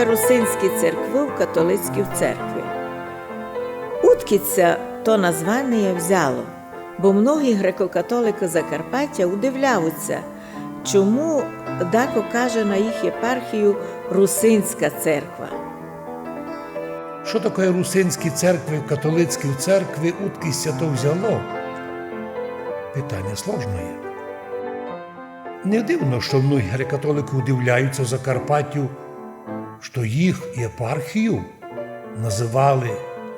такое русинські церкви в католицькій церкві? Уткіться то названня взяло, бо многі греко-католики Закарпаття удивляються, чому дако каже на їх єпархію «Русинська церква». Що таке русинські церкви в католицькій церкві уткіся то взяло? Питання сложне. Не дивно, що многі греко-католики удивляються в Закарпаттю, що їх єпархію називали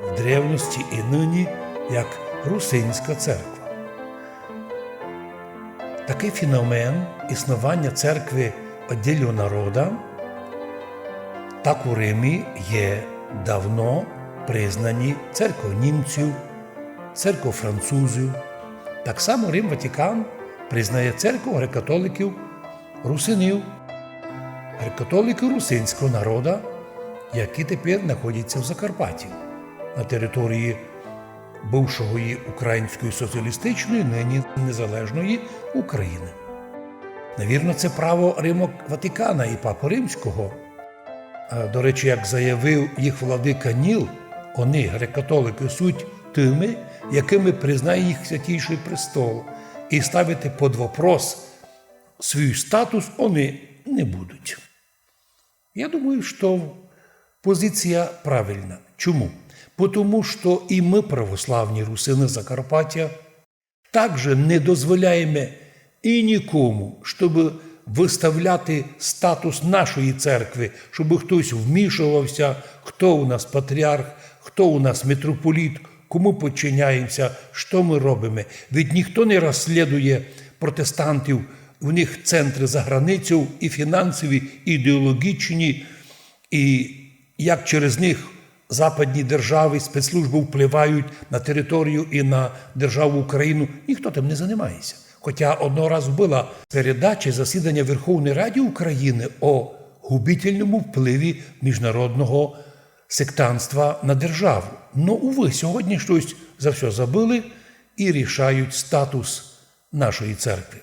в древності і нині як Русинська церква. Такий феномен існування церкви віддільного народу так у Римі є давно признані церква німців, церква французів. Так само Рим Ватикан признає церкву греко-католиків русинів, греко-католиків русинського народу, які тепер знаходяться в Закарпатті, на території бувшої Української соціалістичної, нині незалежної України. Навірно, це право Риму Ватикана і Папи Римського. До речі, як заявив їх владика Ніл, вони, греко-католики, суть тими, якими признає їх Святійший Престол, і ставити під вопрос свій статус вони не будуть. Я думаю, що позиція правильна. Чому? Тому що і ми, православні русини Закарпаття, також не дозволяємо і нікому, щоб виставляти статус нашої церкви, щоб хтось вмішувався, хто у нас патріарх, хто у нас митрополіт, кому підчиняємося, що ми робимо. Ведь ніхто не розслідує протестантів, у них центри за границею і фінансові, і ідеологічні, і як через них западні держави, спецслужби впливають на територію і на державу Україну, ніхто тим не займається. Хоча одного разу була передача засідання Верховної Ради України о губительному впливі міжнародного сектантства на державу. Ну, уви, сьогодні щось за все забили і рішають статус нашої церкви.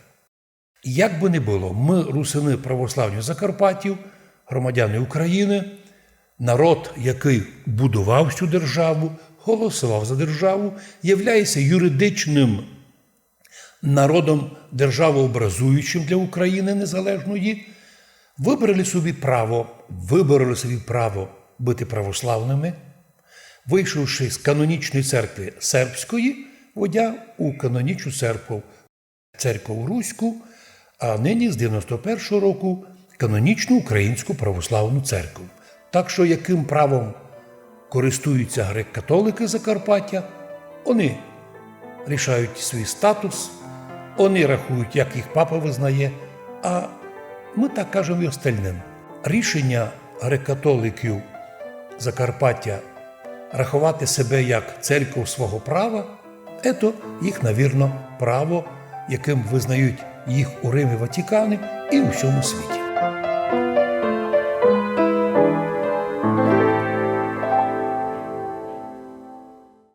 Як би не було, ми, русини православні Закарпаттів, громадяни України, народ, який будував цю державу, голосував за державу, являється юридичним народом державообразуючим для України незалежної, вибрали собі право бути православними, вийшовши з канонічної церкви сербської, вводя у канонічну церкву Руську, а нині з 91-го року канонічну Українську православну церкву. Так що яким правом користуються греко-католики Закарпаття, вони рішають свій статус, вони рахують, як їх папа визнає, а ми так кажемо і остальним. Рішення греко-католиків Закарпаття рахувати себе як церкву свого права – це їх, навірно, право, яким визнають їх у Римі Ватикани і у всьому світі.